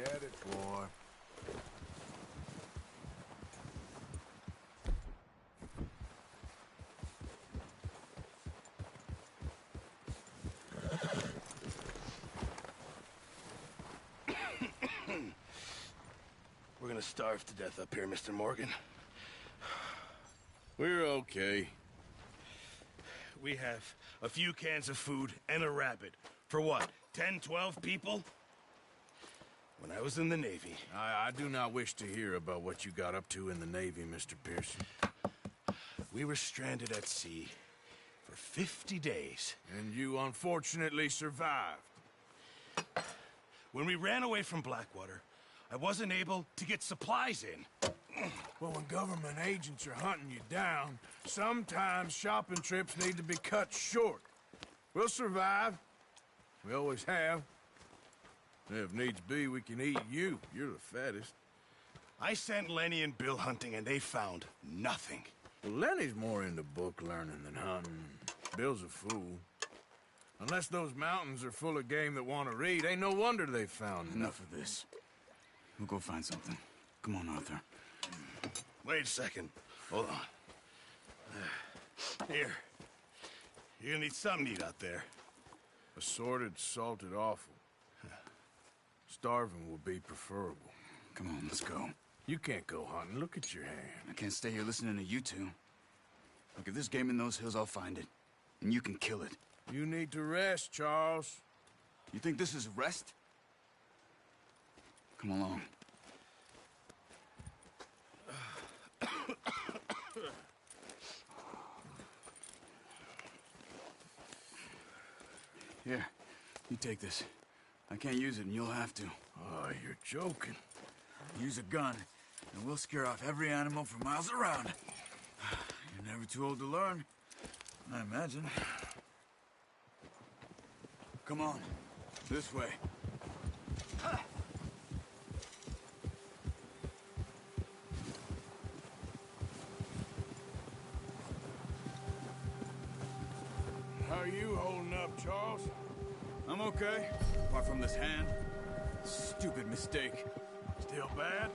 Get it, boy. We're gonna starve to death up here, Mr. Morgan. We're okay. We have a few cans of food and a rabbit. For what, 10, 12 people? When I was in the Navy... I do not wish to hear about what you got up to in the Navy, Mr. Pearson. We were stranded at sea for 50 days. And you unfortunately survived. When we ran away from Blackwater, I wasn't able to get supplies in. Well, when government agents are hunting you down, sometimes shopping trips need to be cut short. We'll survive. We always have. If needs be, we can eat you. You're the fattest. I sent Lenny and Bill hunting, and they found nothing. Well, Lenny's more into book learning than hunting. Bill's a fool. Unless those mountains are full of game that want to read, ain't no wonder they found Enough of this. We'll go find something. Come on, Arthur. Wait a second. Hold on. Here. You're gonna need something to eat out there. Assorted, salted offal. Starving will be preferable. Come on, let's go. You can't go hunting. Look at your hand. I can't stay here listening to you two. Look, if there's game in those hills, I'll find it. And you can kill it. You need to rest, Charles. You think this is rest? Come along. Here, you take this. I can't use it, and you'll have to. Oh, you're joking. Use a gun, and we'll scare off every animal for miles around. You're never too old to learn, I imagine. Come on, this way. How are you holding up, Charles? I'm okay, apart from this hand. Stupid mistake. Still bad?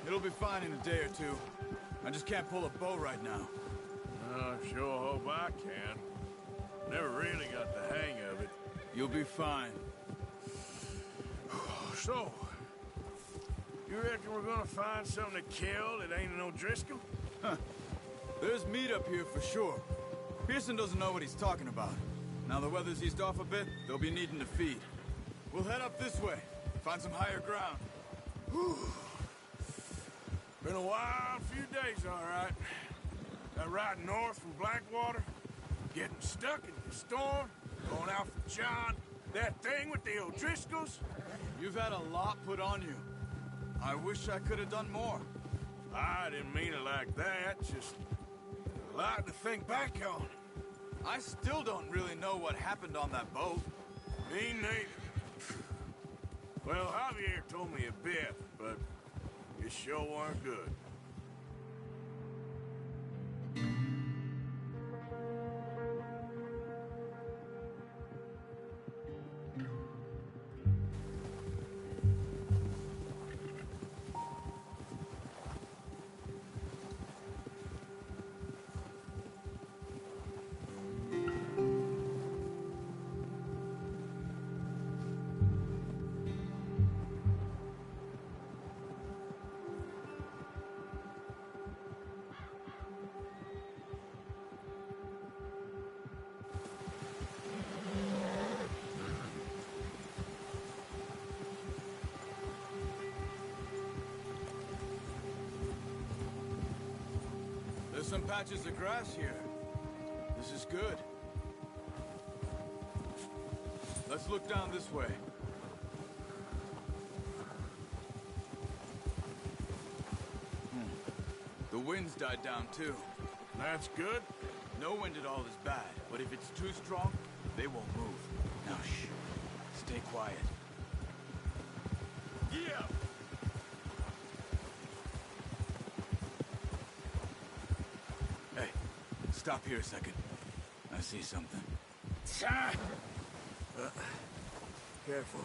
It'll be fine in a day or two. I just can't pull a bow right now. I sure hope I can. Never really got the hang of it. You'll be fine. So, you reckon we're gonna find something to kill that ain't no Driscoll? Huh. There's meat up here for sure. Pearson doesn't know what he's talking about. Now the weather's eased off a bit, they'll be needing to feed. We'll head up this way, find some higher ground. Whew. Been a wild few days, all right. That ride north from Blackwater, getting stuck in the storm, going out for John, that thing with the O'Driscolls. You've had a lot put on you. I wish I could have done more. I didn't mean it like that, just a lot to think back on. I still don't really know what happened on that boat. Me neither. Well, Javier told me a bit, but it sure weren't good. There's some patches of grass here. This is good. Let's look down this way. The wind's died down too. That's good. No wind at all is bad, but if it's too strong, they won't move. Now shh. Stay quiet. Yeah! Hey, stop here a second. I see something. Careful.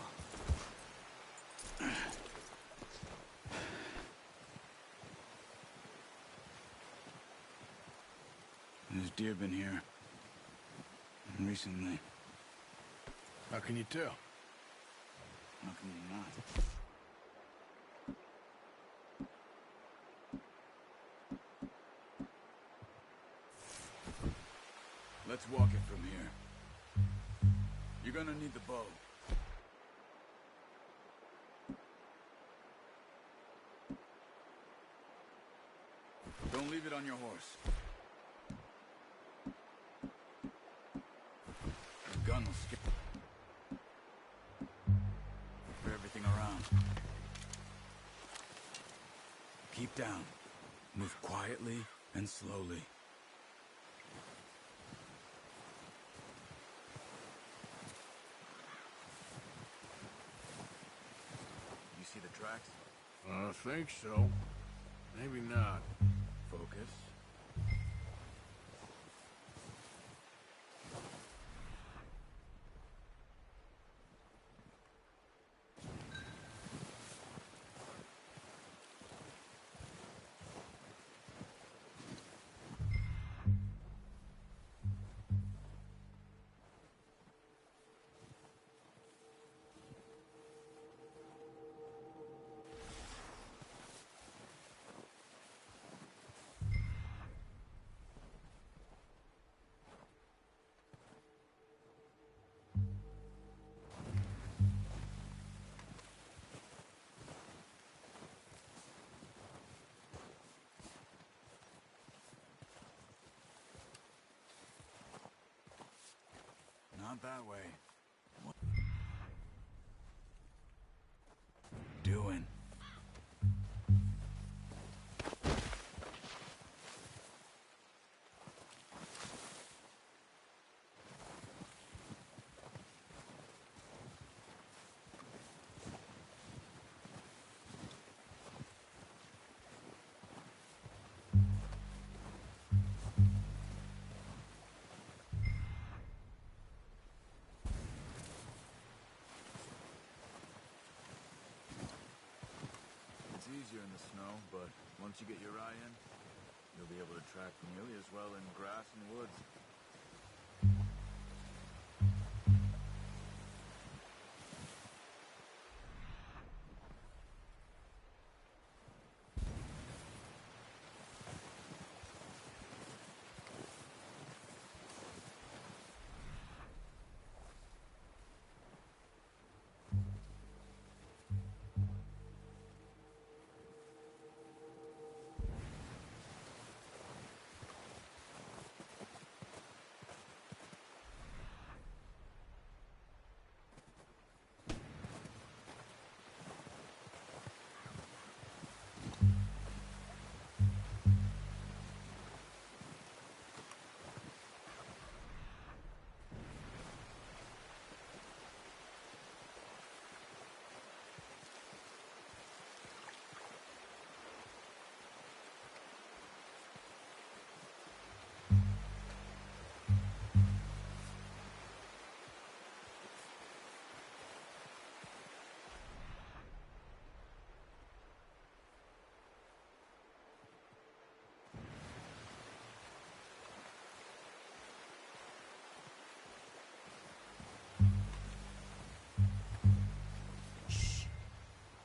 There's deer been here. Recently. How can you tell? How can you not? Let's walk it from here. You're gonna need the bow. Don't leave it on your horse. The gun will skip for everything around. Keep down. Move quietly and slowly. You see the tracks? I think so. Maybe not. Focus. Not that way. What doing? It's easier in the snow, but once you get your eye in, you'll be able to track nearly as well in grass and woods.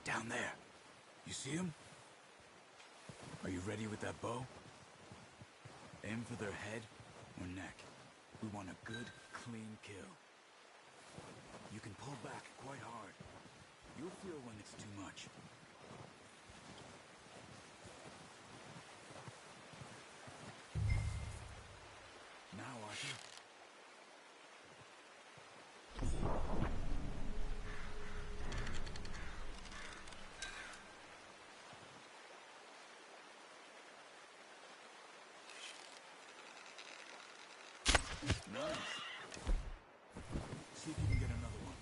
Down there. You see him? Are you ready with that bow? Aim for their head or neck. We want a good, clean kill. You can pull back quite hard. You'll feel when it's too much. Now, Arthur. Nice. See if you can get another one.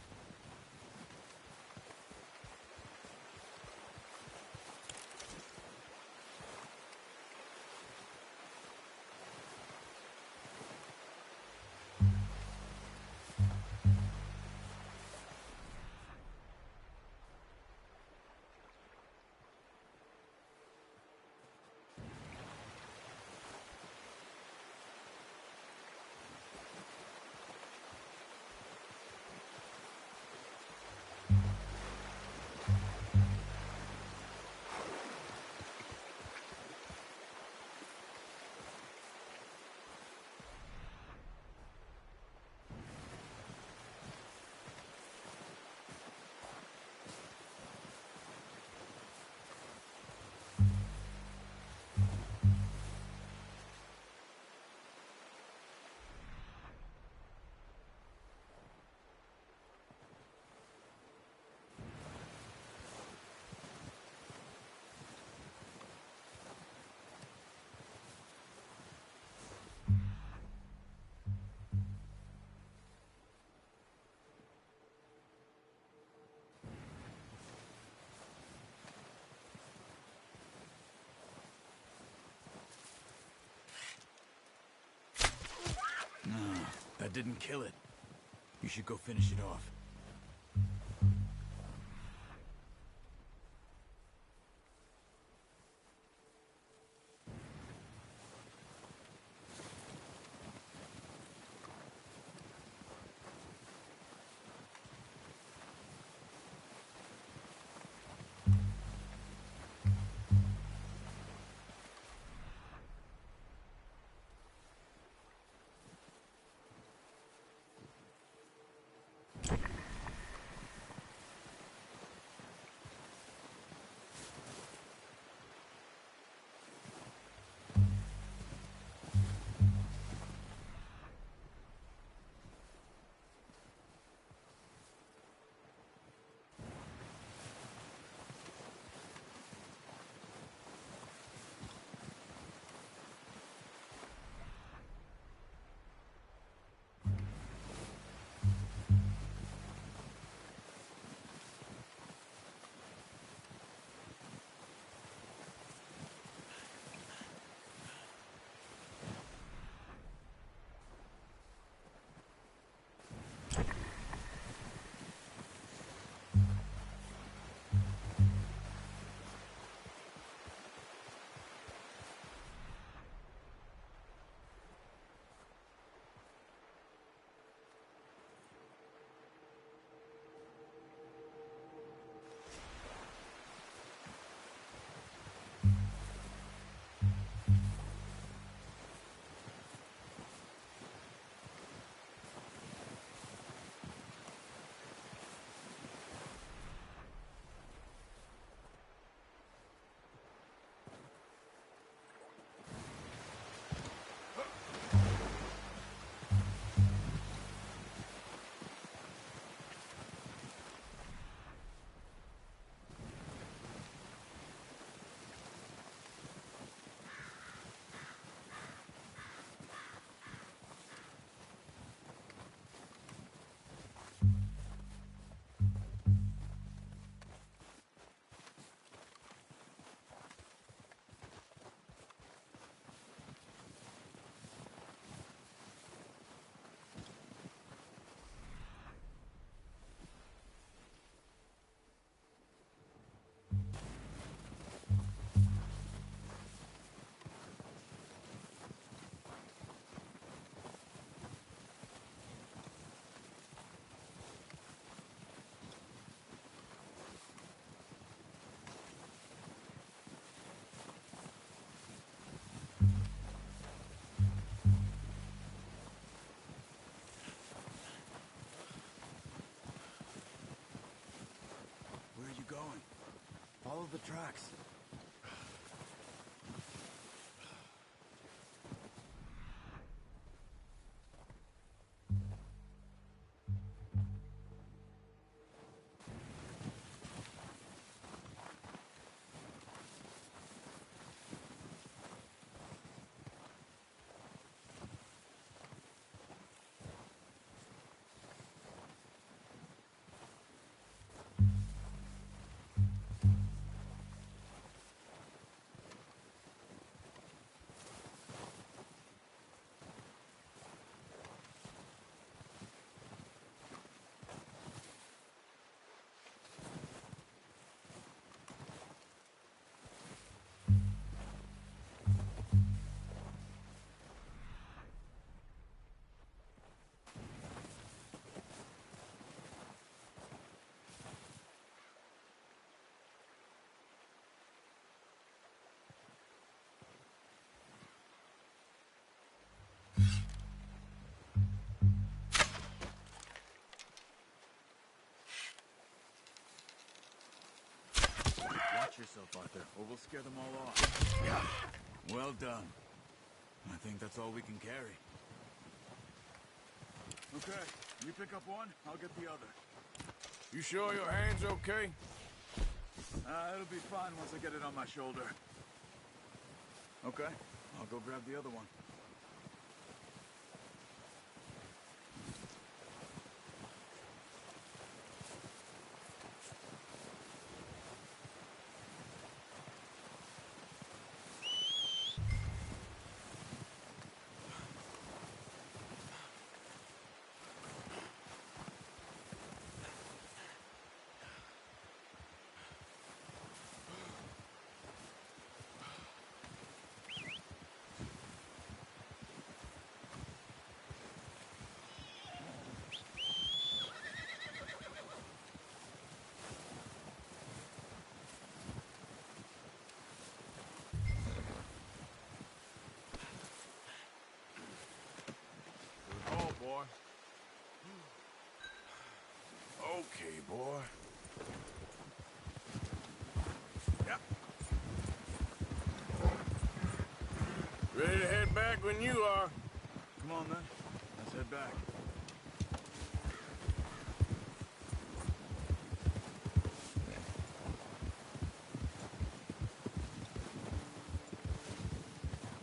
didn't kill it. You should go finish it off. Going. Follow the tracks. Watch yourself, Arthur, or we'll scare them all off. Yeah. Well done. I think that's all we can carry. Okay, you pick up one, I'll get the other. You sure your hand's okay? It'll be fine once I get it on my shoulder. Okay, I'll go grab the other one. boy. Okay, boy. Yep. Ready to head back when you are. Come on, then. Let's head back.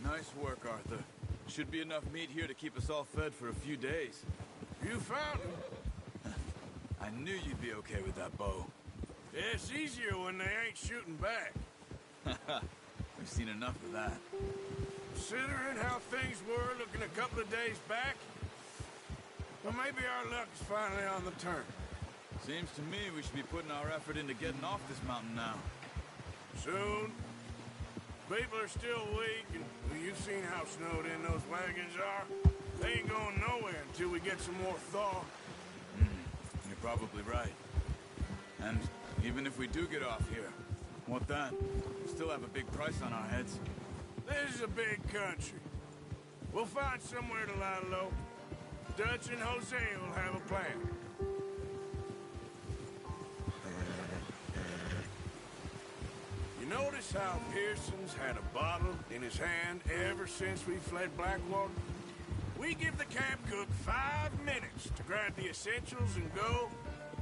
Nice work, Arthur. Should be enough meat here to keep us all fed for a few days. You found him. I knew you'd be okay with that bow. Yeah, it's easier when they ain't shooting back. We've seen enough of that. Considering how things were looking a couple of days back, well, maybe our luck is finally on the turn. Seems to me we should be putting our effort into getting off this mountain now. Soon. People are still weak, and well, you've seen how snowed in those wagons are. They ain't going nowhere until we get some more thaw. You're probably right. And even if we do get off here, what then? We still have a big price on our heads. This is a big country. We'll find somewhere to lie low. Dutch and Jose will have a plan. You notice how Pearson's had a bottle in his hand ever since we fled Blackwater? We give the camp cook 5 minutes to grab the essentials and go,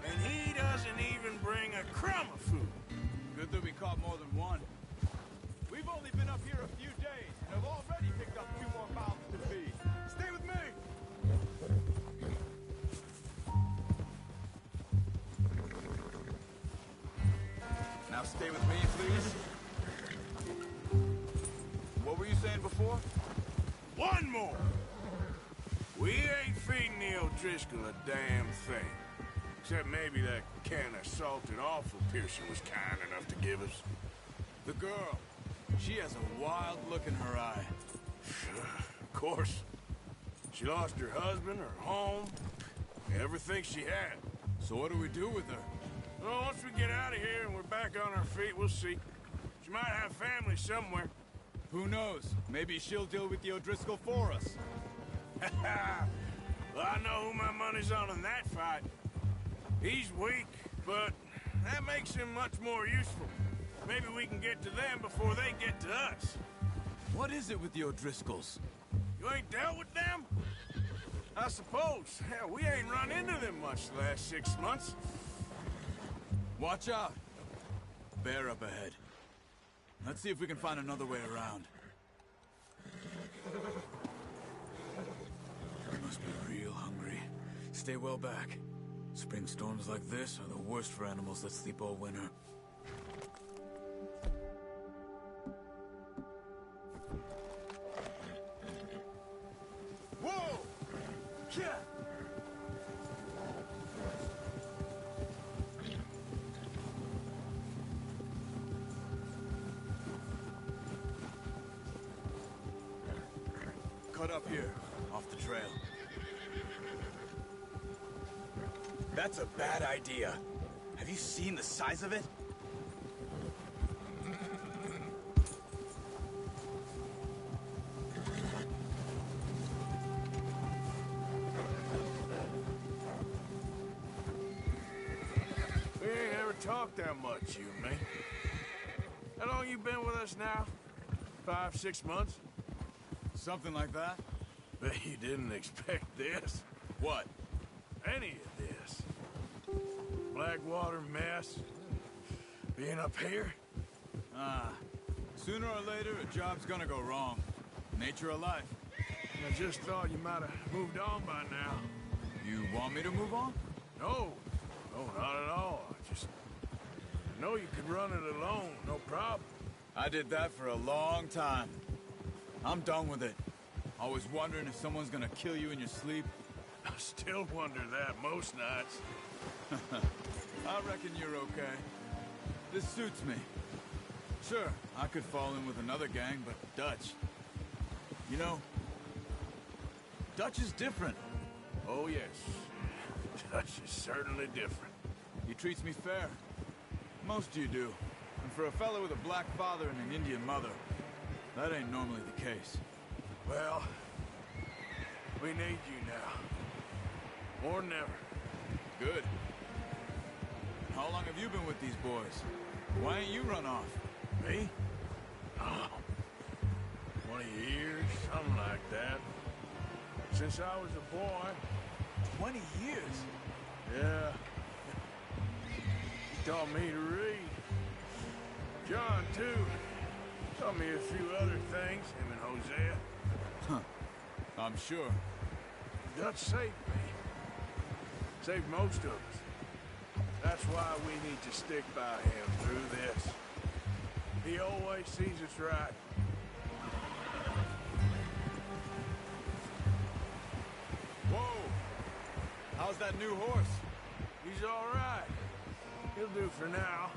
and he doesn't even bring a crumb of food. Good that we caught more than one. We've only been up here a few days, and have already picked up 2 more mouths to feed. Stay with me! Now stay with me, please. What were you saying before? One more! We ain't feeding the O'Driscoll a damn thing. Except maybe that can of salted offal Pearson was kind enough to give us. The girl. She has a wild look in her eye. Of course. She lost her husband, her home, everything she had. So what do we do with her? Well, once we get out of here and we're back on our feet, we'll see. She might have family somewhere. Who knows? Maybe she'll deal with the O'Driscoll for us. Well, I know who my money's on in that fight. He's weak, but that makes him much more useful. Maybe we can get to them before they get to us. What is it with the O'Driscolls? You ain't dealt with them? I suppose. Hell, we ain't run into them much the last 6 months. Watch out! Bear up ahead. Let's see if we can find another way around. We must be real hungry. Stay well back. Spring storms like this are the worst for animals that sleep all winter. Whoa! Yeah! Cut up here, off the trail. That's a bad idea. Have you seen the size of it? We ain't ever talked that much, you and me. How long you been with us now? 5, 6 months? Something like that? Bet you didn't expect this. What? Any of this. Blackwater mess. Being up here? Sooner or later, a job's gonna go wrong. Nature of life. I just thought you might have moved on by now. You want me to move on? No. No, not at all. I know you could run it alone, no problem. I did that for a long time. I'm done with it. Always wondering if someone's gonna kill you in your sleep. I still wonder that most nights. I reckon you're okay. This suits me. Sure, I could fall in with another gang, but Dutch... You know, Dutch is different. Oh, yes. Dutch is certainly different. He treats me fair. Most you do. And for a fellow with a black father and an Indian mother, that ain't normally the case. Well, we need you now. Or never. Good. How long have you been with these boys? Why ain't you run off? Me? Oh, 20 years, something like that. Since I was a boy. 20 years? Yeah. He taught me to read. John, too. Taught me a few other things, him and Hosea. Huh. I'm sure. Dutch saved me. Saved most of us. That's why we need to stick by him through this. He always sees us right. Whoa! How's that new horse? He's all right. He'll do for now.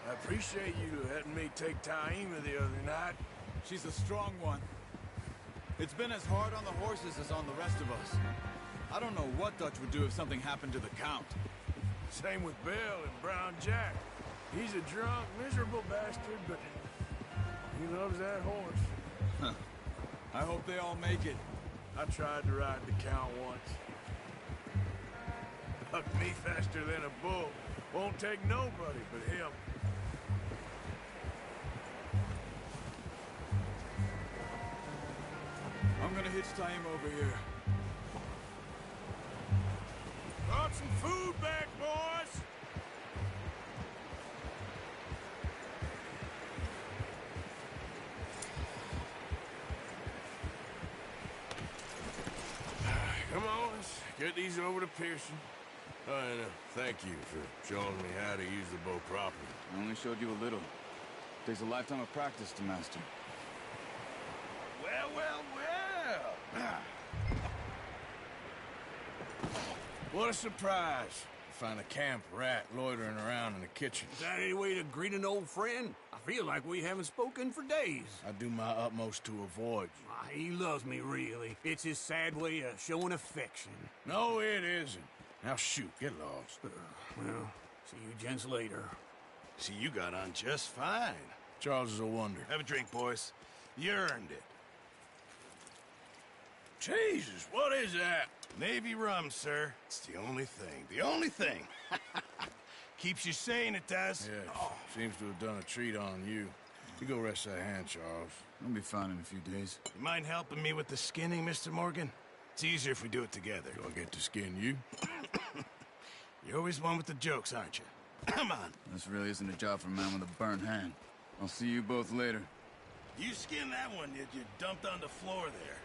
I appreciate you letting me take Taima the other night. She's a strong one. It's been as hard on the horses as on the rest of us. I don't know what Dutch would do if something happened to the Count. Same with Bill and Brown Jack. He's a drunk, miserable bastard, but he loves that horse. Huh. I hope they all make it. I tried to ride the Count once. Bucked me faster than a bull. Won't take nobody but him. I'm gonna hitch Taima over here. Brought some food back, boys! Come on, let's get these over to Pearson. Oh, and thank you for showing me how to use the bow properly. I only showed you a little. Takes a lifetime of practice to master. Well, well, well. What a surprise. Find a camp rat loitering around in the kitchen. Is that any way to greet an old friend? I feel like we haven't spoken for days. I do my utmost to avoid you. He loves me, really. It's his sad way of showing affection. No, it isn't. Now shoot, get lost. Well, see you gents later. See, you got on just fine. Charles is a wonder. Have a drink, boys. You earned it. Jesus, what is that? Navy rum, sir. It's the only thing. The only thing. Keeps you sane, it does. Yeah, seems to have done a treat on you. You go rest that hand, Charles. I'll be fine in a few days. You mind helping me with the skinning, Mr. Morgan? It's easier if we do it together. Do I get to skin you? You're always one with the jokes, aren't you? Come on. This really isn't a job for a man with a burnt hand. I'll see you both later. You skinned that one that you dumped on the floor there.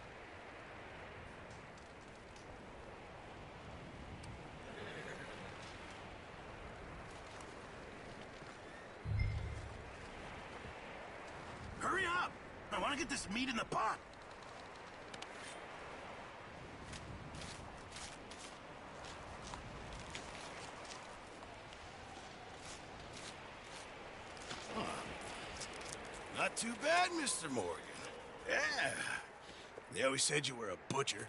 Hurry up! I want to get this meat in the pot. Not too bad, Mr. Morgan. Yeah. They always said you were a butcher.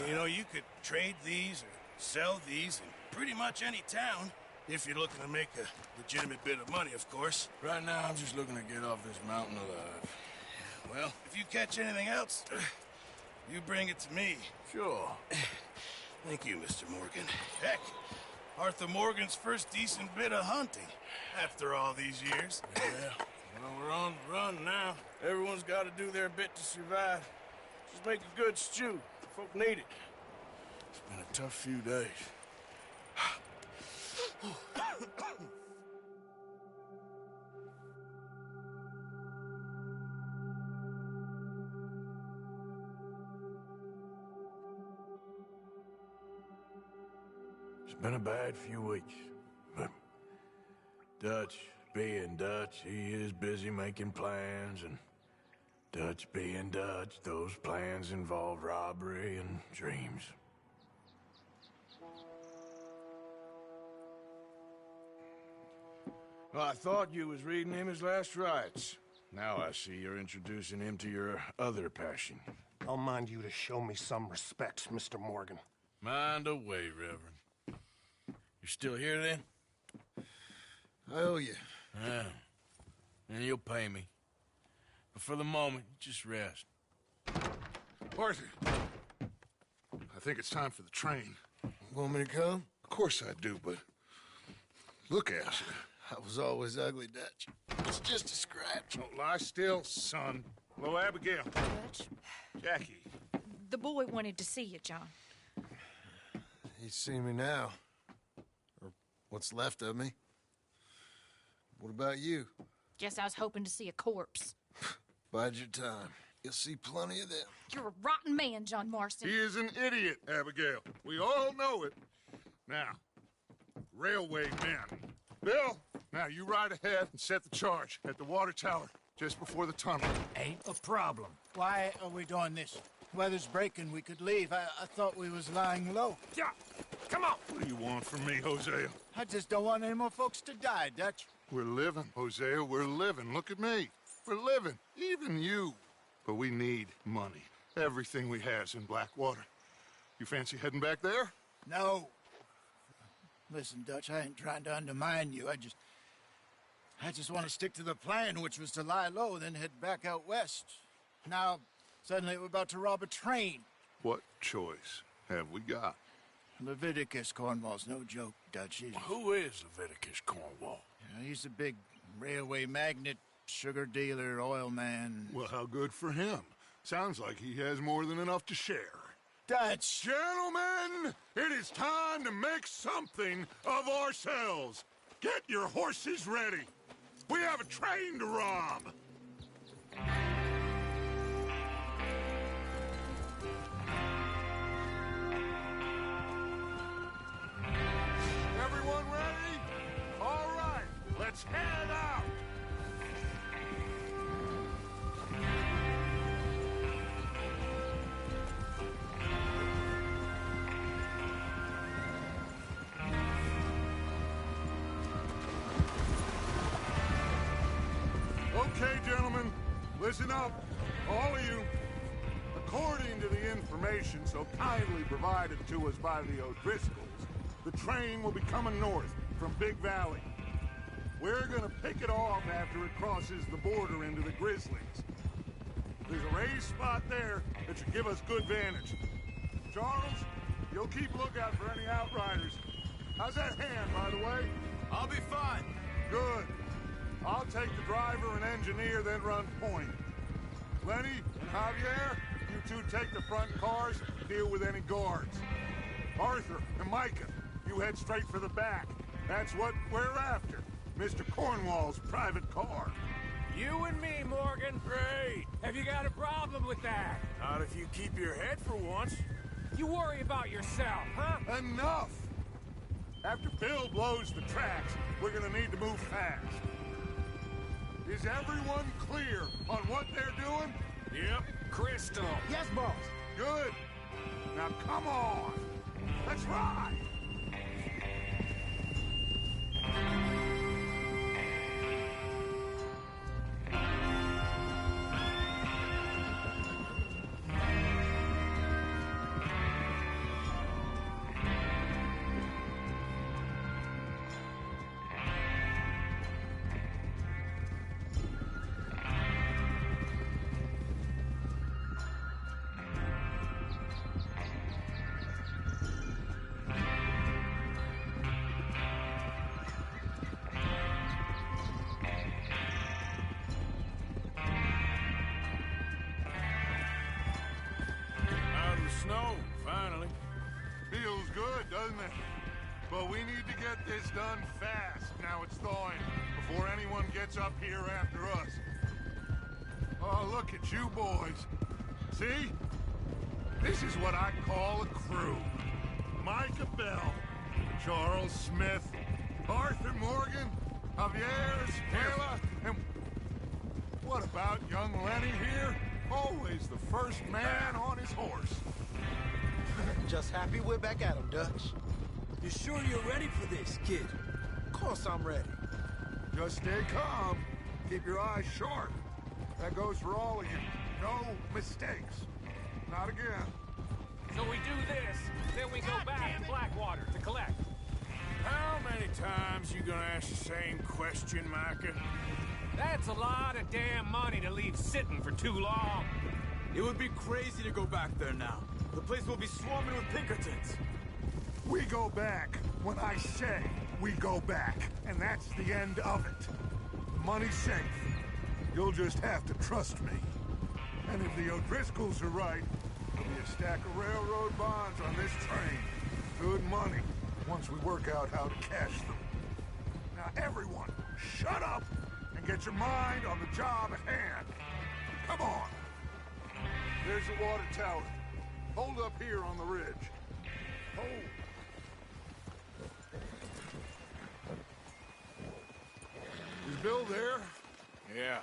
You know, you could trade these or sell these in pretty much any town. If you're looking to make a legitimate bit of money, of course. Right now, I'm just looking to get off this mountain alive. Well, if you catch anything else, you bring it to me. Sure. Thank you, Mr. Morgan. Heck, Arthur Morgan's first decent bit of hunting after all these years. Yeah. Well, we're on the run now. Everyone's got to do their bit to survive. Just make a good stew. Folk need it. It's been a tough few days. It's been a bad few weeks, but Dutch being Dutch, he is busy making plans, and Dutch being Dutch, those plans involve robbery and dreams. Well, I thought you was reading him his last rites. Now I see you're introducing him to your other passion. I'll mind you to show me some respect, Mr. Morgan. Mind away, Reverend. You're still here, then? I owe you. Yeah. And you'll pay me. But for the moment, just rest. Arthur! I think it's time for the train. Want me to come? Of course I do, but look at you. I was always ugly, Dutch. It's just a scratch. Don't lie still, son. Hello, Abigail. Dutch, Jackie. the boy wanted to see you, John. He's seen me now. Or what's left of me. What about you? Guess I was hoping to see a corpse. Bide your time. You'll see plenty of them. You're a rotten man, John Marston. He is an idiot, Abigail. We all know it. Now, railway men. Bill, now you ride ahead and set the charge at the water tower just before the tunnel. Ain't a problem. Why are we doing this? Weather's breaking. We could leave. I thought we was lying low. Yeah, come on. What do you want from me, Hosea? I just don't want any more folks to die, Dutch. We're living, Hosea. We're living. Look at me. We're living. Even you. But we need money. Everything we have's in Blackwater. You fancy heading back there? No. Listen, Dutch, I ain't trying to undermine you. I just want to stick to the plan, which was to lie low, then head back out west. Now, suddenly we're about to rob a train. What choice have we got? Leviticus Cornwall's no joke, Dutch. Who is Leviticus Cornwall? He's a big railway magnate, sugar dealer, oil man. Well, how good for him. Sounds like he has more than enough to share. Dutch! Gentlemen, it is time to make something of ourselves. Get your horses ready. We have a train to rob. Everyone ready? All right, let's head out. Okay, gentlemen, listen up, all of you. According to the information so kindly provided to us by the O'Driscolls, the train will be coming north from Big Valley. We're gonna pick it off after it crosses the border into the Grizzlies. There's a raised spot there that should give us good vantage. Charles, you'll keep lookout for any outriders. How's that hand, by the way? I'll be fine. Good. I'll take the driver and engineer, then run point. Lenny and Javier, you two take the front cars, deal with any guards. Arthur and Micah, you head straight for the back. That's what we're after. Mr. Cornwall's private car. You and me, Morgan. Great. Have you got a problem with that? Not if you keep your head for once. You worry about yourself, huh? Enough! After Bill blows the tracks, we're gonna need to move fast. Is everyone clear on what they're doing? Yep. Crystal. Yes, boss. Good. Now come on. Let's ride. Snow, finally. Feels good, doesn't it? But we need to get this done fast. Now it's thawing, before anyone gets up here after us. Oh, look at you boys. See? This is what I call a crew. Micah Bell, Charles Smith, Arthur Morgan, Javier Escala, and what about young Lenny here? Always the first man on his horse. Just happy we're back at him, Dutch. You sure you're ready for this, kid? Of course I'm ready. Just stay calm. Keep your eyes sharp. That goes for all of you. No mistakes. Not again. So we do this, then we go back to Blackwater to collect. How many times you gonna ask the same question, Micah? That's a lot of damn money to leave sitting for too long. It would be crazy to go back there now. The place will be swarming with Pinkertons. We go back. When I say we go back. And that's the end of it. The money's safe. You'll just have to trust me. And if the O'Driscolls are right, there'll be a stack of railroad bonds on this train. Good money, once we work out how to cash them. Now everyone, shut up and get your mind on the job at hand. Come on. There's the water tower. Hold up here on the ridge. Hold. Is Bill there? Yeah.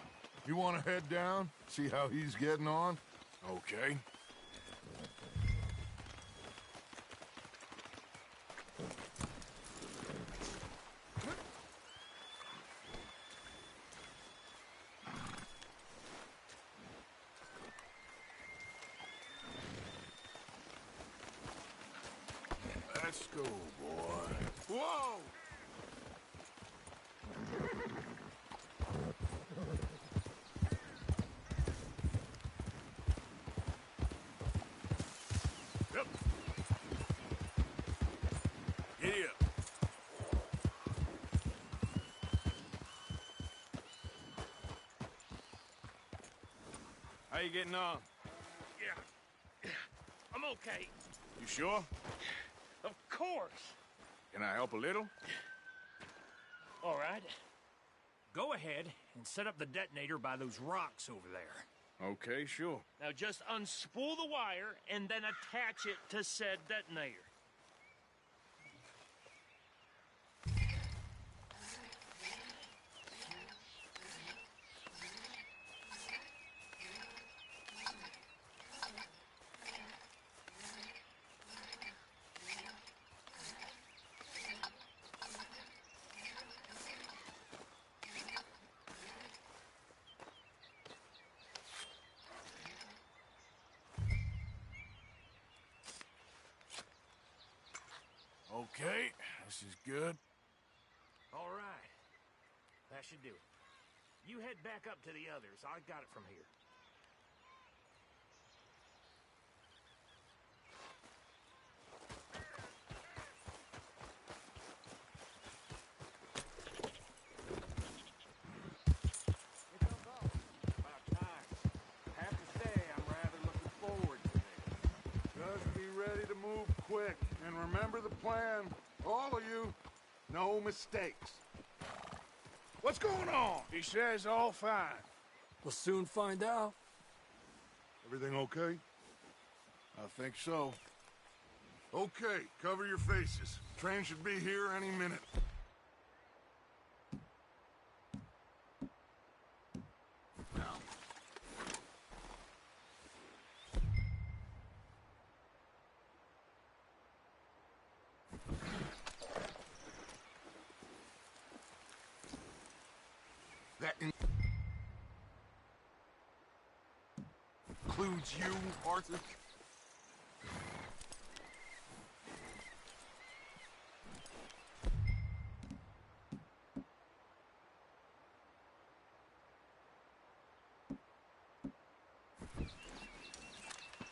You want to head down? See how he's getting on? Okay. Let's go, boy. Whoa! Yep. Giddy up. How you getting on? Yeah. I'm okay. You sure? Of course. Can I help a little? All right. Go ahead and set up the detonator by those rocks over there. Okay, sure. Now just unspool the wire and then attach it to said detonator. Okay, this is good. All right. That should do it. You head back up to the others. I got it from here. About time. I have to say, I'm rather looking forward to this. Just be ready to move quick. And remember the plan. All of you. No mistakes. What's going on? He says all fine. We'll soon find out. Everything okay? I think so. Okay, cover your faces. Train should be here any minute. That includes you, Arthur?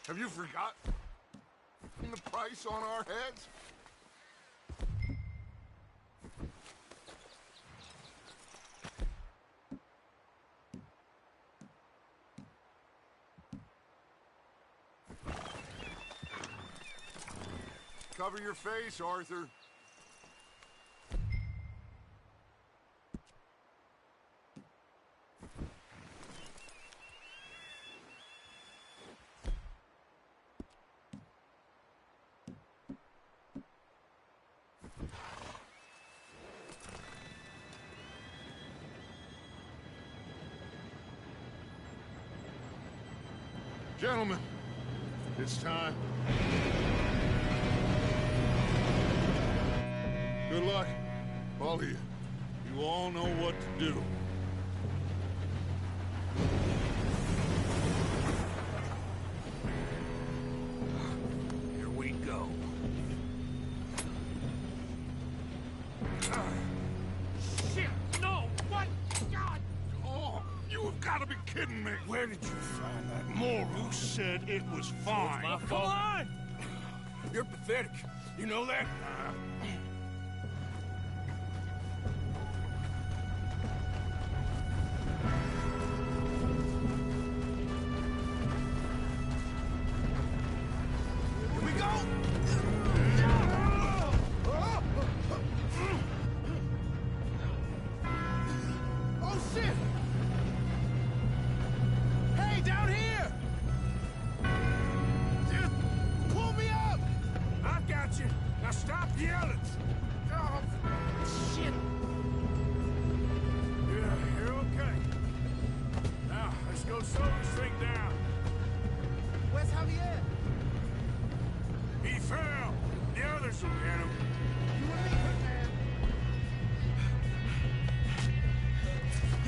Have you forgotten the price on our heads? Cover your face, Arthur. Gentlemen, it's time. Good luck, all of you. You all know what to do. Here we go. Shit! No! What? God! Oh, you have got to be kidding me. me. Where did you find that moron? Who said it was fine? Come on! You're pathetic. You know that? Here we go! Oh, shit! Hey, down here! Just pull me up! I got you. Now stop yelling. Oh, shit! Yeah, you're okay. Now, let's go slow this thing down. Where's Javier? He fell. The others will get him. You and me, man.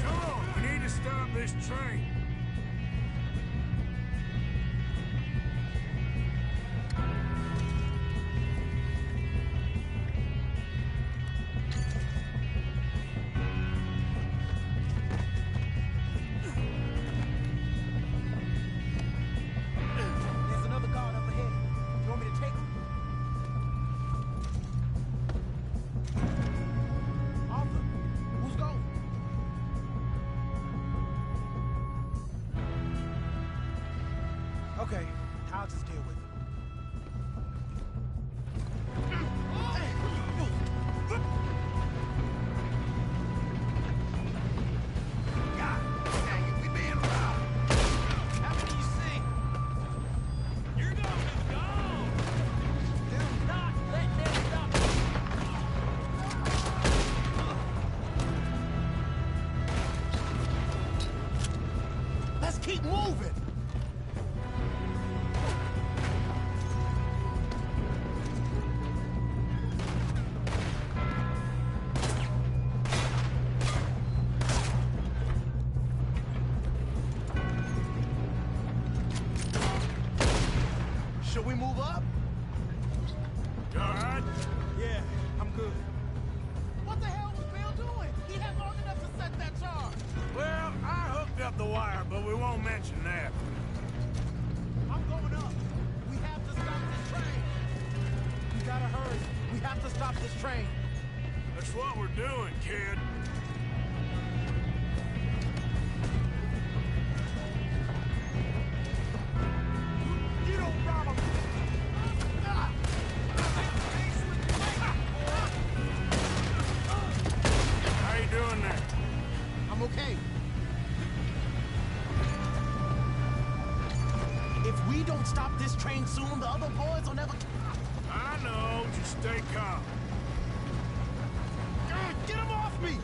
Come on, we need to stop this train. There's another guard up ahead. You want me to take him? Arthur, who's going? Okay, I'll just deal with it. God dang it, we being robbed. How many you see? You're going to go! Do not let them stop you. Let's keep moving. Should we move up? You all right? Yeah, I'm good. What the hell was Bill doing? He had long enough to set that charge. Well, I hooked up the wire, but we won't mention that. I'm going up. We have to stop this train. We gotta hurry. We have to stop this train. That's what we're doing, kid. You don't rob him. How you doing there? I'm okay. If we don't stop this train soon, the other boys will never... I know. Just stay calm. Get him off me!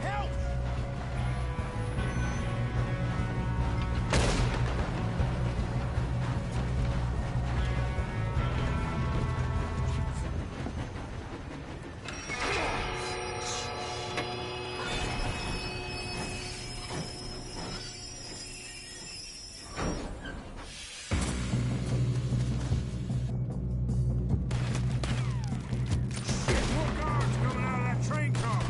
Help! More guards coming out of that train car.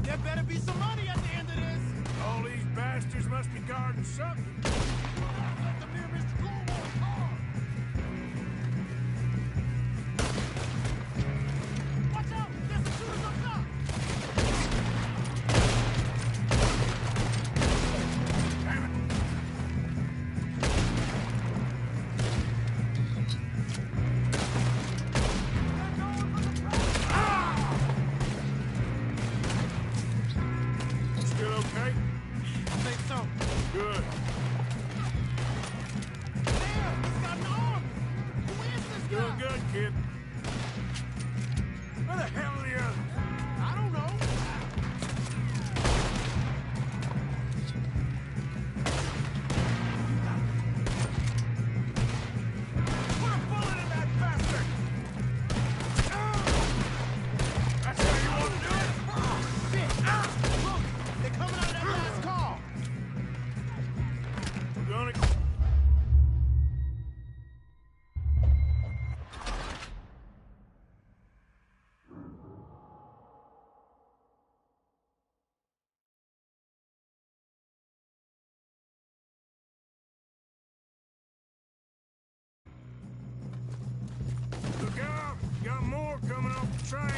There better be some money at the end of this. All these bastards must be guarding something. Let them near Mr. Gilmore's car. Watch out! There's some shooters up top. Damn it. Let go! okay? I think so. Good. Damn, he's got an arm! Who is this guy? Doing good, kid. Where the hell are the others? I don't know. Put a bullet in that bastard! That's how you want to do it? Shit! Look! They're coming out of that last call! We're gonna... Look out! Got more coming off the train.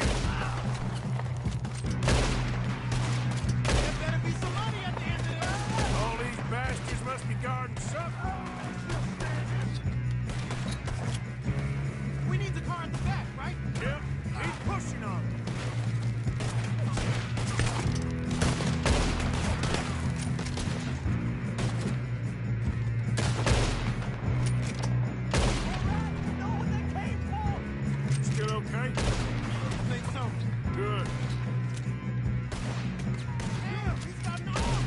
There better be some money at the end of this! All these bastards must be guarding something. We need the car in the back, right? Yep, keep pushing on them. Still okay? I think so. Good. Damn, he's got an arm!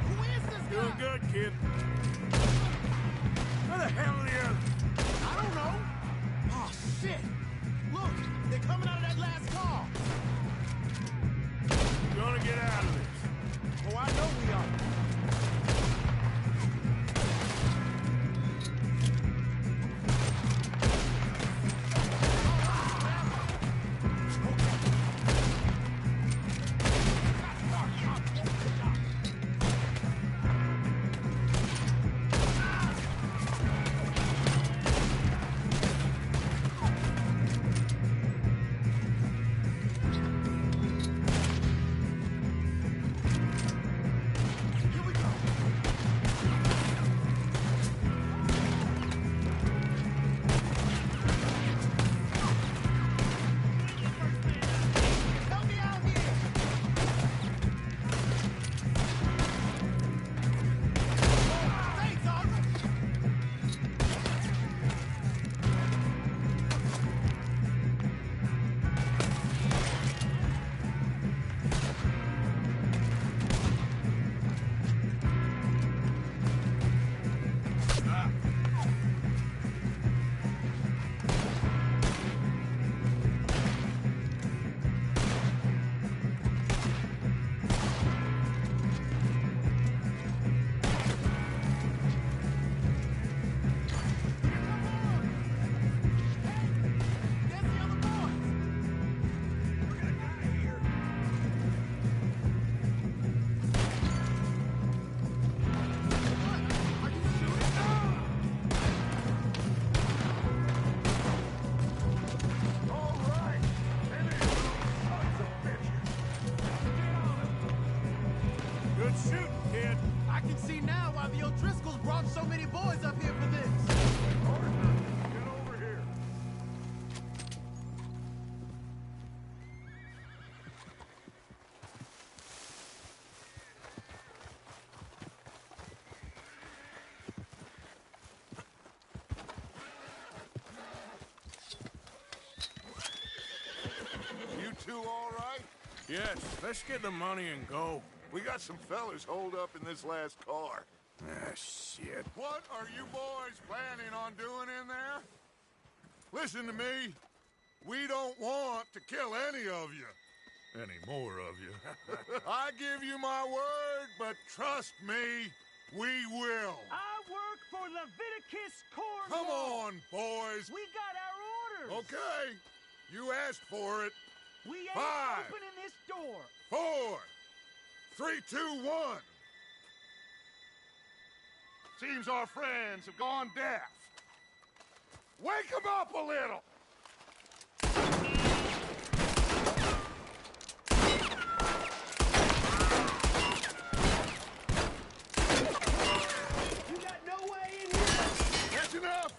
Who is this guy? Doing good, kid. Where the hell are the others? I don't know. Oh, shit! Look, they're coming out of that last call. We're gonna get out of this. Oh, I know we are. Here we go. Help me out here. Thanks, Arthur. There's the other boys. We're gonna die here. What? Are you shooting? All right. Sons of bitches. Good shooting, kid. I can see now why the O'Driscolls brought so many boys up here for this. Get over here. You two all right? Yes, let's get the money and go. We got some fellas holed up in this last car. Ah, shit. What are you boys planning on doing in there? Listen to me. We don't want to kill any of you. Any more of you. I give you my word, but trust me, we will. I work for Leviticus Corps. Come on, boys. We got our orders. Okay. You asked for it. We ain't 5, opening this door. 4, 3, 2, 1. Seems our friends have gone deaf. Wake them up a little. You got no way in here. That's enough.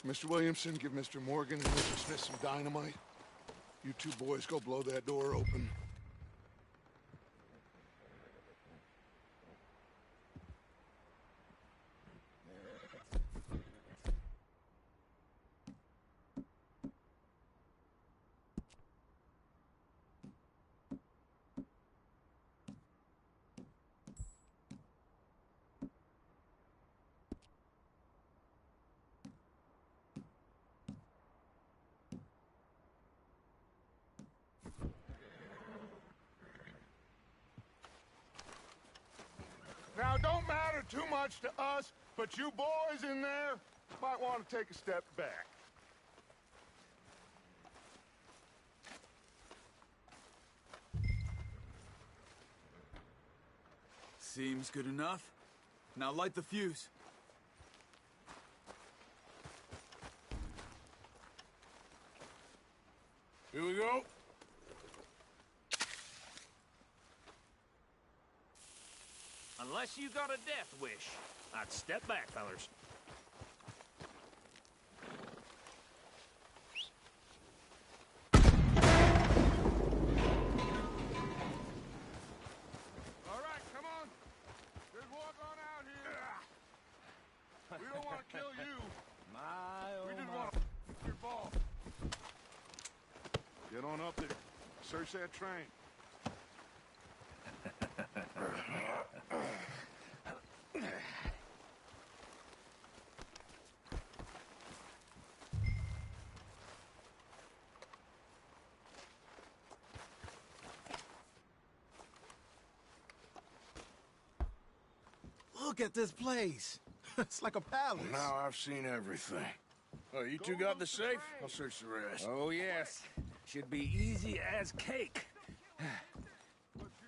Mr. Williamson, give Mr. Morgan and Mr. Smith some dynamite. You two boys go blow that door open. Now, it don't matter too much to us, but you boys in there might want to take a step back. Seems good enough. Now light the fuse. Here we go. Unless you got a death wish, I'd step back, fellers. All right, come on. Just walk on out here. We don't want to kill you. We just want to your ball. Get on up there. Search that train. Look at this place. It's like a palace. Now I've seen everything. Oh, you two got the safe? I'll search the rest. Oh, yes. Should be easy as cake.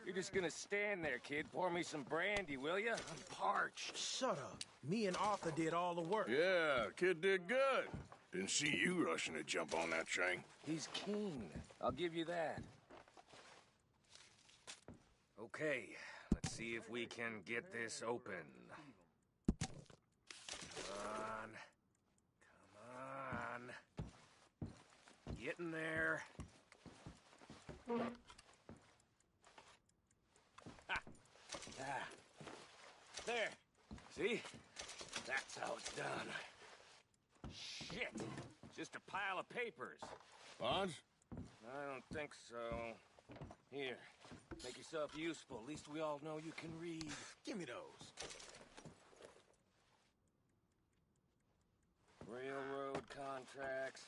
You're just gonna stand there, kid. Pour me some brandy, will ya? I'm parched. Shut up. Me and Arthur did all the work. Yeah, kid did good. Didn't see you rushing to jump on that train. He's keen. I'll give you that. Okay, let's see if we can get this open. Come on. Come on. Get in there. Ha! Ah. There. See? That's how it's done. Shit. Just a pile of papers. Bonds? I don't think so. Here. Make yourself useful. At least we all know you can read. Give me those. Railroad contracts,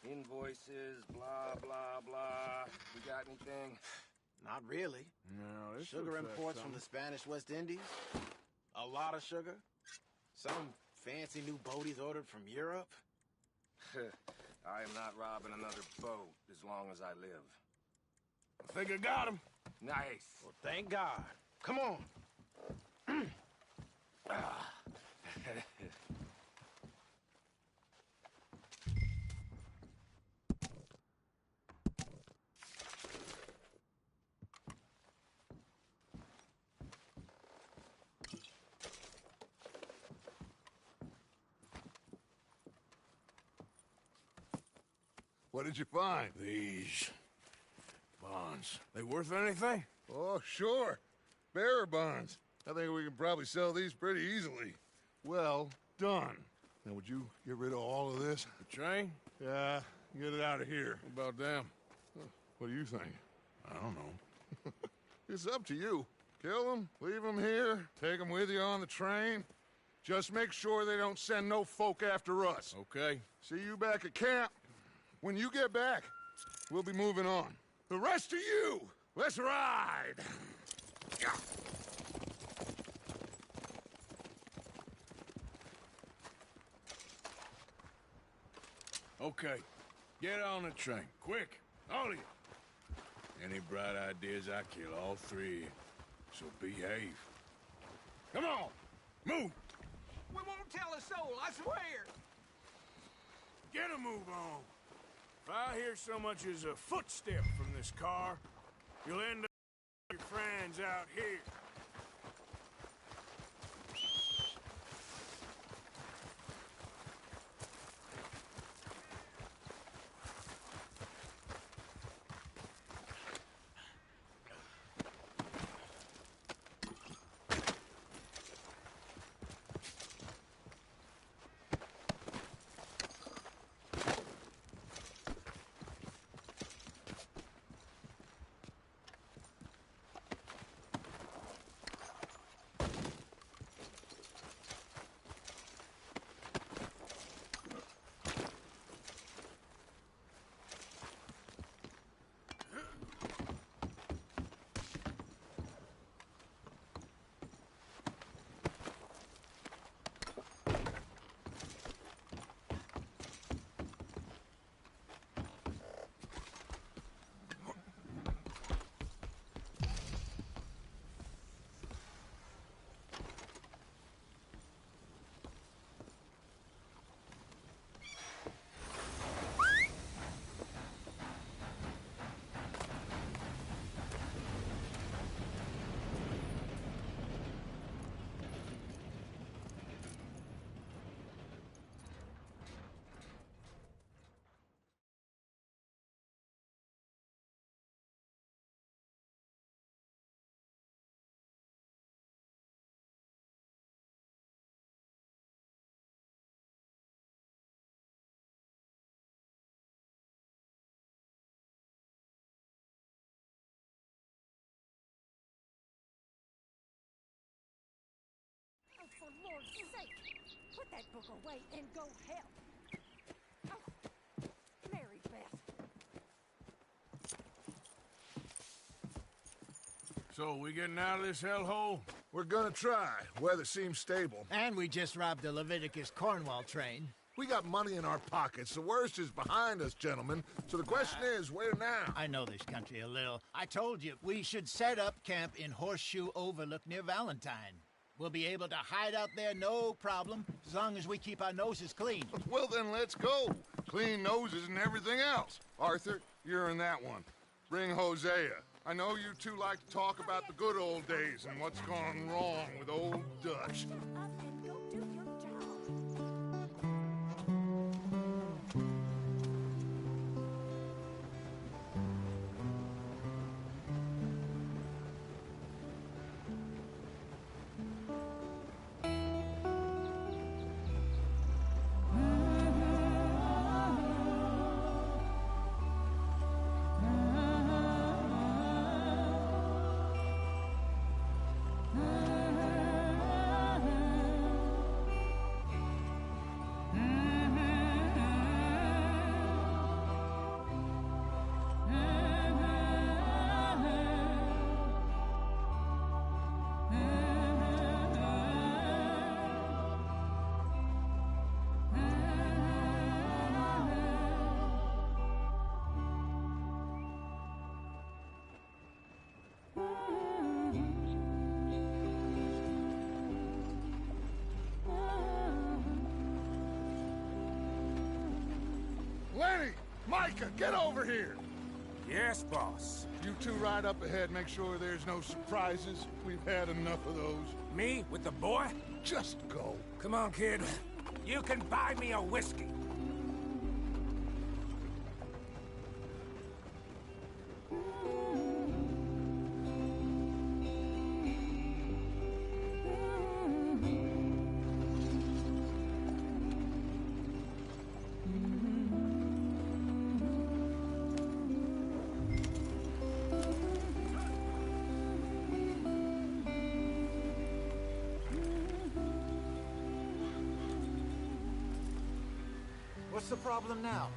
invoices, blah, blah, blah. We got anything? Not really. No, this Sugar looks like imports from the Spanish West Indies. A lot of sugar. Some fancy new boaties ordered from Europe. I am not robbing another boat as long as I live. I think I got him. Nice. Well, thank God. Come on. What did you find? These bonds. They worth anything? Oh, sure. Bearer bonds. I think we can probably sell these pretty easily. Well done. Now, would you get rid of all of this? The train? Yeah, get it out of here. What about them? What do you think? I don't know. It's up to you. Kill them, leave them here, take them with you on the train. Just make sure they don't send no folk after us. Okay. See you back at camp. When you get back, we'll be moving on. The rest of you, let's ride! Okay. Get on the train. Quick. All of you. Any bright ideas, I kill all three. So behave. Come on! Move! We won't tell a soul, I swear! Get a move on. If I hear so much as a footstep from this car, you'll end up with your friends out here. sake, put that book away and go help. Oh, Mary Beth. So, we getting out of this hellhole? We're gonna try. Weather seems stable. And we just robbed the Leviticus Cornwall train. We got money in our pockets. The worst is behind us, gentlemen. So the question is, where now? I know this country a little. I told you, we should set up camp in Horseshoe Overlook near Valentine. We'll be able to hide out there, no problem, as long as we keep our noses clean. Well, then let's go. Clean noses and everything else. Arthur, you're in that one. Bring Hosea. I know you two like to talk about the good old days and what's gone wrong with old Dutch. Shut up and go do your job. Lenny! Micah, get over here! Yes, boss. You two ride up ahead, make sure there's no surprises. We've had enough of those. Me with the boy? Just go. Come on, kid. You can buy me a whiskey. What's the problem now?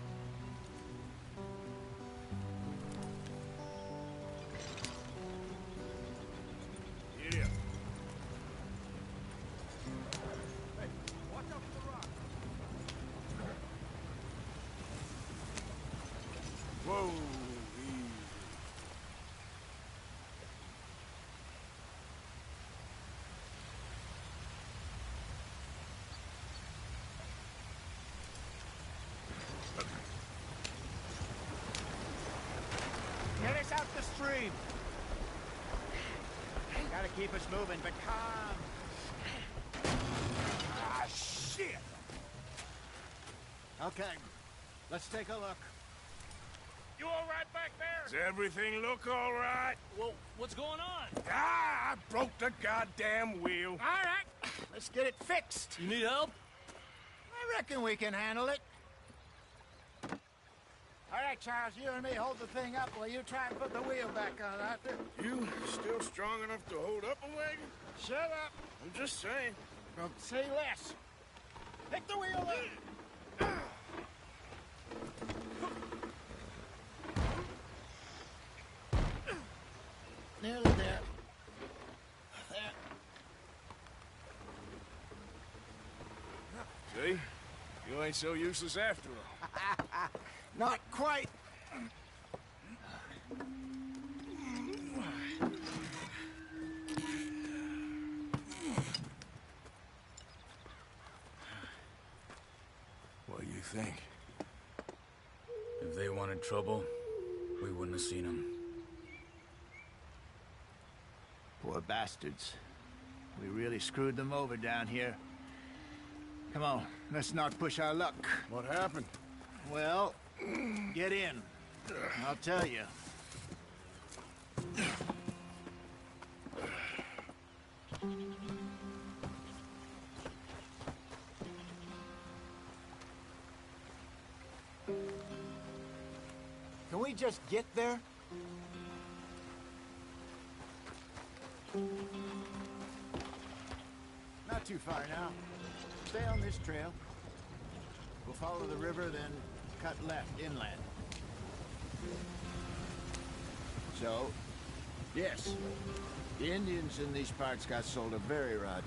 Yeah. Hey, watch out for the rock. Whoa. Get us out the stream. Gotta keep us moving, but calm. Ah, shit! Okay, let's take a look. You all right back there? Does everything look all right? Well, what's going on? Ah, I broke the goddamn wheel. All right, let's get it fixed. You need help? I reckon we can handle it. All right, Charles, you and me hold the thing up while you try and put the wheel back on, Arthur. You still strong enough to hold up a wagon? Shut up. I'm just saying. Well, say less. Pick the wheel up. Nearly there. There. See? You ain't so useless after all. Not quite. What do you think? If they wanted trouble, we wouldn't have seen them. Poor bastards. We really screwed them over down here. Come on, let's not push our luck. What happened? Well, get in. I'll tell you. Can we just get there? Not Not too far now. Stay on this trail. We'll follow the river, then cut left inland. So, yes, the Indians in these parts got sold a very rod.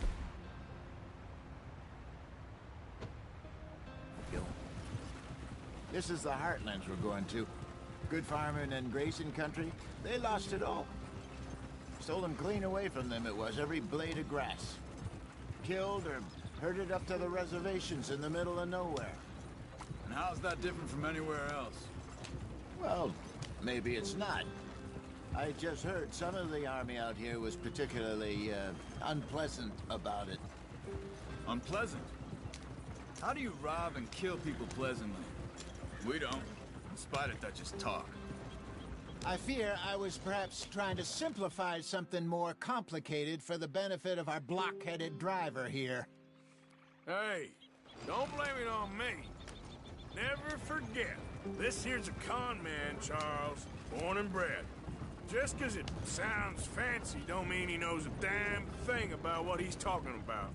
This is the heartlands we're going to. Good farming and grazing country. They lost it all. Stolen clean away from them it was, every blade of grass. Killed or herded up to the reservations in the middle of nowhere. And how's that different from anywhere else? Well, maybe it's not. I just heard some of the army out here was particularly, unpleasant about it. Unpleasant? How do you rob and kill people pleasantly? We don't, in spite of Dutch's talk. I fear I was perhaps trying to simplify something more complicated for the benefit of our block-headed driver here. Hey, don't blame it on me. Never forget, this here's a con man, Charles, born and bred. Just 'cause it sounds fancy don't mean he knows a damn thing about what he's talking about.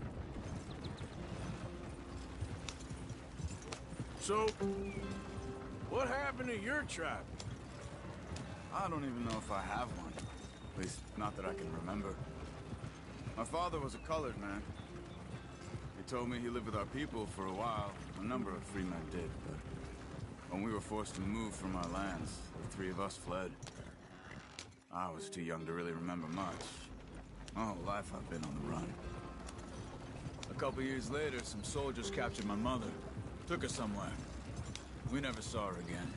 So, what happened to your tribe? I don't even know if I have one. At least, not that I can remember. My father was a colored man. He told me he lived with our people for a while. A number of free men did, but when we were forced to move from our lands, the three of us fled. I was too young to really remember much. My whole life I've been on the run. A couple years later, some soldiers captured my mother. Took her somewhere. We never saw her again.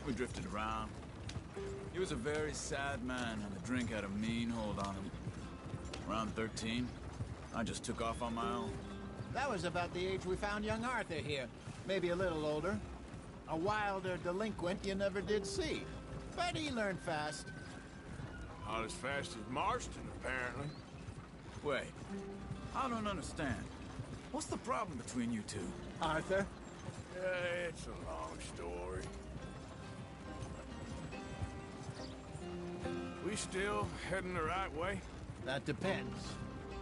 We drifted around. He was a very sad man, and the drink had a mean hold on him. Around 13, I just took off on my own. That was about the age we found young Arthur here. Maybe a little older. A wilder delinquent you never did see. But he learned fast. Not as fast as Marston, apparently. Wait, I don't understand. What's the problem between you two? Arthur? It's a long story. We still heading the right way? That depends.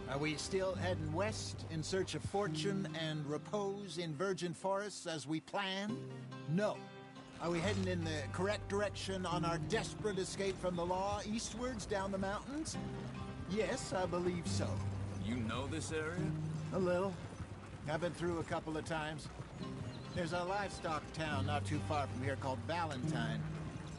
Are we still heading west in search of fortune and repose in virgin forests as we planned? No. Are we heading in the correct direction on our desperate escape from the law eastwards down the mountains? Yes, I believe so. You know this area? A little. I've been through a couple of times. There's a livestock town not too far from here called Valentine.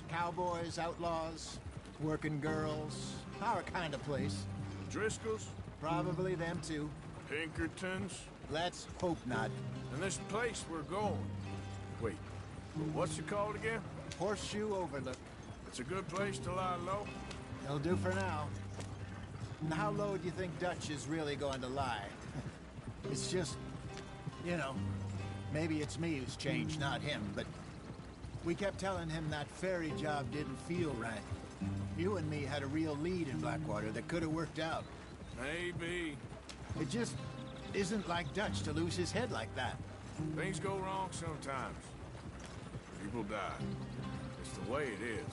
Cowboys, outlaws, working girls, our kind of place. Driscolls? Probably them too. Pinkertons? Let's hope not. And this place we're going. Wait, what's it called again? Horseshoe Overlook. It's a good place to lie low? It'll do for now. And how low do you think Dutch is really going to lie? It's just, you know, maybe it's me who's changed, not him, but we kept telling him that ferry job didn't feel right. You and me had a real lead in Blackwater that could have worked out. Maybe. It just isn't like Dutch to lose his head like that. Things go wrong sometimes. People die. It's the way it is.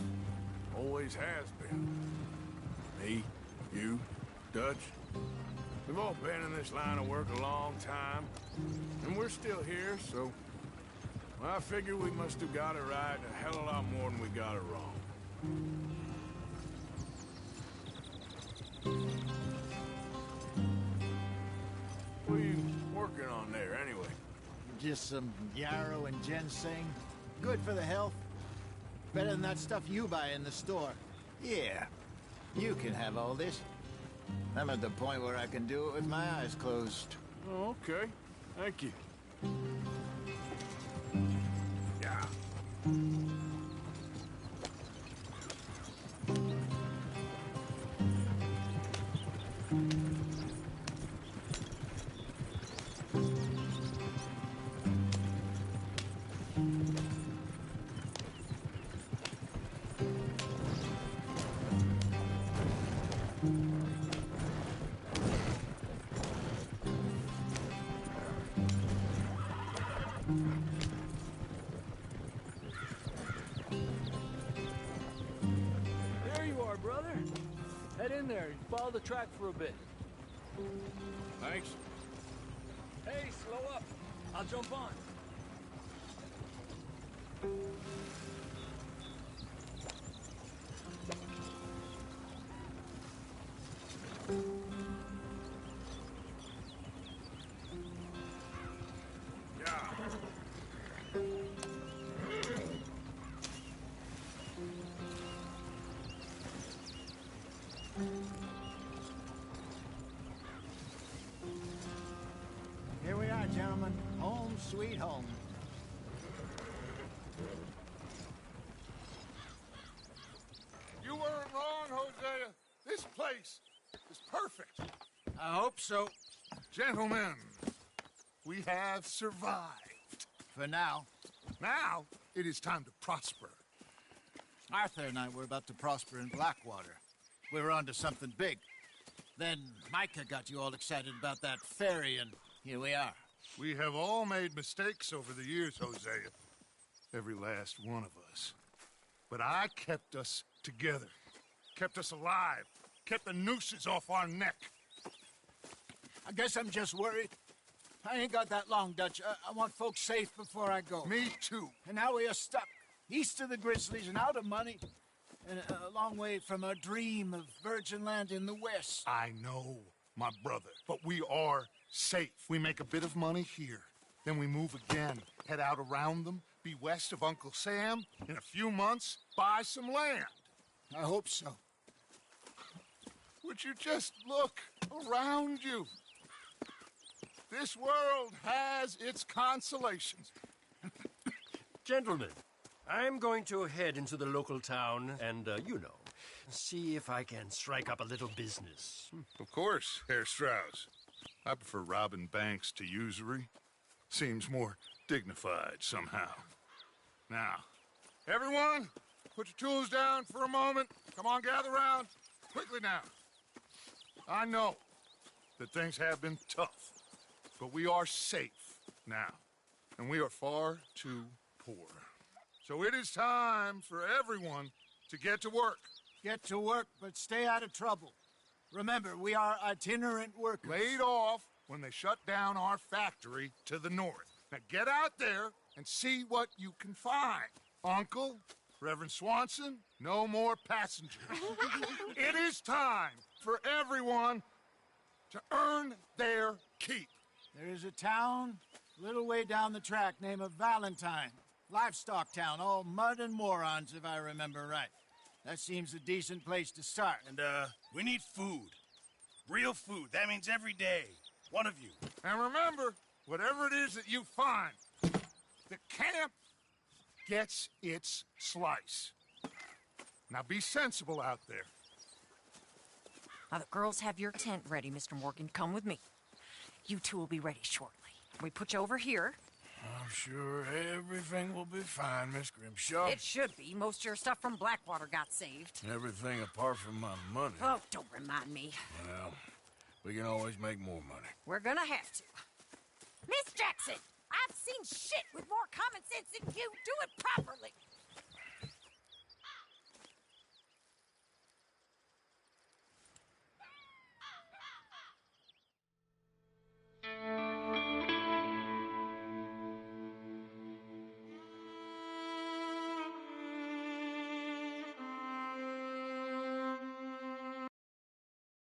Always has been. Me, you, Dutch. We've all been in this line of work a long time. And we're still here, so... Well, I figure we must have got it right a hell of a lot more than we got it wrong. What are you working on there, anyway? Just some yarrow and ginseng. Good for the health. Better than that stuff you buy in the store. Yeah, you can have all this. I'm at the point where I can do it with my eyes closed. Oh, okay. Thank you. Yeah. There you are, brother. Head in there and follow the track for a bit. Thanks. Hey, slow up. I'll jump on. Here we are, gentlemen. Home sweet home. You weren't wrong, Hosea. This place is perfect. I hope so. Gentlemen, we have survived. For now. Now, it is time to prosper. Arthur and I were about to prosper in Blackwater. We were onto something big. Then Micah got you all excited about that ferry, and here we are. We have all made mistakes over the years, Hosea. Every last one of us. But I kept us together. Kept us alive. Kept the nooses off our neck. I guess I'm just worried. I ain't got that long, Dutch. I want folks safe before I go. Me too. And now we are stuck, east of the Grizzlies and out of money, and a long way from our dream of virgin land in the west. I know, my brother, but we are safe. We make a bit of money here, then we move again, head out around them, be west of Uncle Sam, in a few months, buy some land. I hope so. Would you just look around you? This world has its consolations. Gentlemen, I'm going to head into the local town and, see if I can strike up a little business. Of course, Herr Strauss. I prefer robbing banks to usury. Seems more dignified somehow. Now, everyone, put your tools down for a moment. Come on, gather round. Quickly now. I know that things have been tough, but we are safe now, and we are far too poor. So it is time for everyone to get to work. Get to work, but stay out of trouble. Remember, we are itinerant workers. Laid off when they shut down our factory to the north. Now get out there and see what you can find. Uncle, Reverend Swanson, no more passengers. It is time for everyone to earn their keep. There is a town a little way down the track named Valentine. Livestock town, all mud and morons, if I remember right. That seems a decent place to start. And, we need food. Real food. That means every day. One of you. And remember, whatever it is that you find, the camp gets its slice. Now be sensible out there. Now the girls have your tent ready, Mr. Morgan. Come with me. You two will be ready shortly. We put you over here. I'm sure everything will be fine, Miss Grimshaw. It should be. Most of your stuff from Blackwater got saved. Everything apart from my money. Oh, don't remind me. Well, we can always make more money. We're gonna have to. Miss Jackson, I've seen shit with more common sense than you. Do it properly.